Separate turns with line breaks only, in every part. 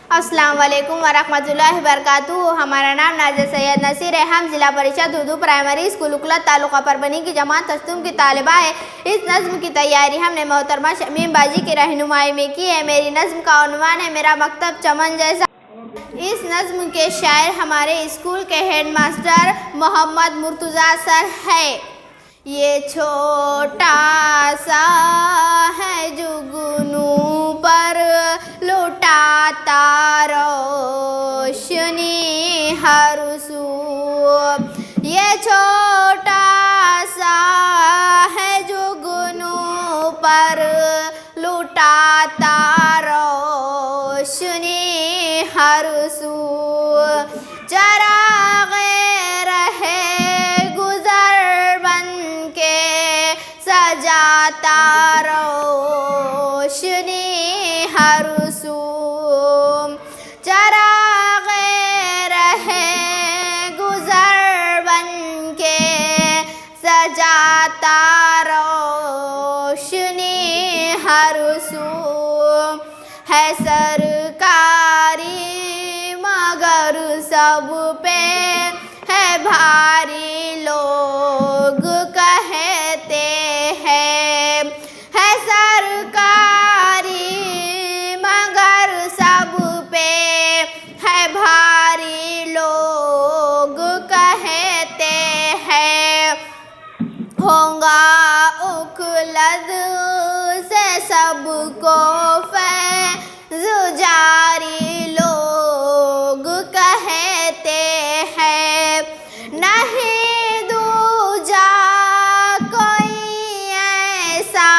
अस्सलाम वालेकुम वरहमतुल्लाहि वबरकातुहू। हमारा नाम नाज़िया सैयद नसीर है। हम जिला परिषद उर्दू प्राइमरी स्कूल उकला तालुका परबनी की जमात तस्तुम की तालिबा है। इस नज़्म की तैयारी हमने मोहतरमा शमीम बाजी की रहनुमाई में की है। मेरी नज़्म का उन्वान है मेरा मकतब चमन जैसा। इस नज़्म के शायर हमारे स्कूल के head master Mohammad Murtaza sir है। ये छोटा सा है जुगनू पर लुटाता रोशनी हर सू। ये छोटा सा है जुगनू पर लुटाता रोशनी हर सू। चराग़े रहे गुज़र बन के सजाता रोशनी हर सू। चराग़े रहे गुज़र बन के सजाता रोशनी हर सू। है सरकारी मगर सब पे है भारी लोग कहते हैं। है सरकारी मगर सब पे है भारी लोग कहते हैं। होगा उखलद से सबको फैज़ जारी लोग कहते हैं। नहीं दूजा कोई ऐसा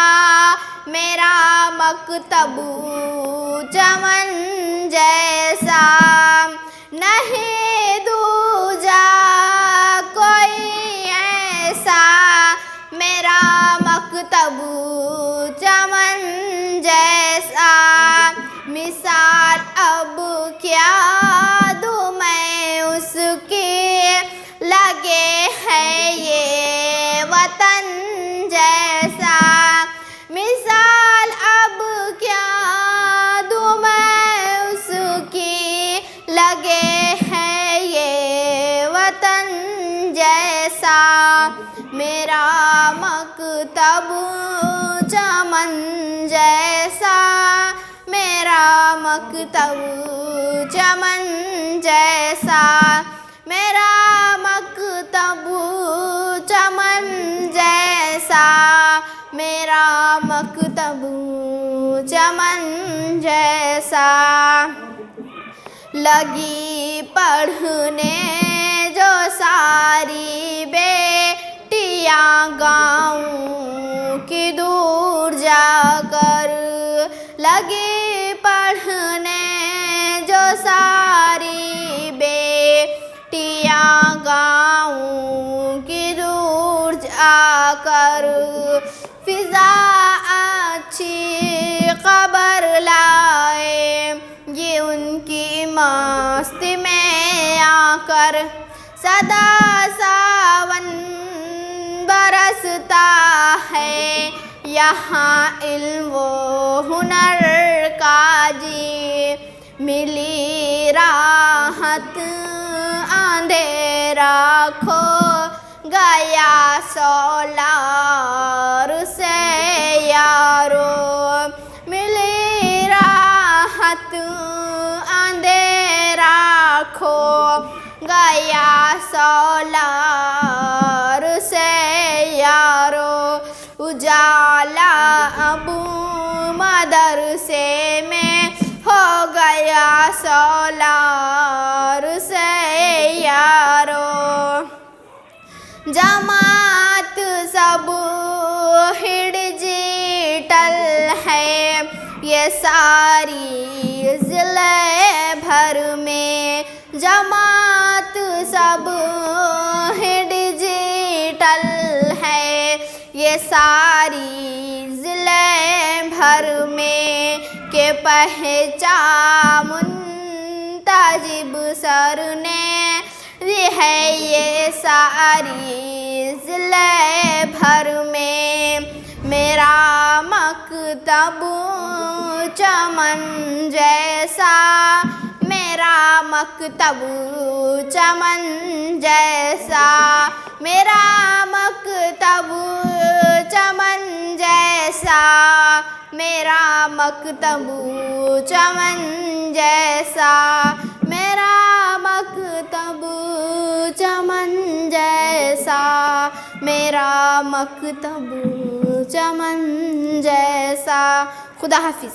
मेरा मकतब चमन जैसा। नहीं दूजा कोई ऐसा मेरा मकतब चमन जैसा। मिसाल अब क्या दूँ मैं उसकी लगे है ये वतन जैसा। मिसाल अब क्या दूँ मैं उसकी लगे है ये वतन जैसा। मेरा मकतब चमन जैसा। मेरा मकतब चमन जैसा। मेरा मकतब चमन जैसा। मेरा मकतब चमन जैसा। लगी पढ़ने जो सारी बेटियां गाँव की दूर जाकर। लगी पढ़ने जो सारी बेटियां गाँव की दूर जाकर। फिजा अच्छी खबर लाए ये उनकी मस्ती में आकर। सदा सावन बरसता है यहाँ इल्म व हुनर का जी। मिली राहत अंधेरा खो गया सोलार से यारो। मिली राहत अंधेरा खो गया सोलार से यारो। उजाला अब मदरसे में हो गया सोलार से यारो। जमात सब डिजिटल है ये सारी ज़िले भर में। जमात सब डिजिटल है ये सारी ज़िले भर में। के पहचान मुंताजिब सर ने दी है ये सारी ज़िले भर में। मेरा मकतब चमन जैसा मकतब चमन जैसा, मेरा मकतब चमन जैसा, मेरा मकतब चमन जैसा, मेरा मकतब चमन जैसा, मेरा मकतब चमन जैसा। खुदा हाफिज़।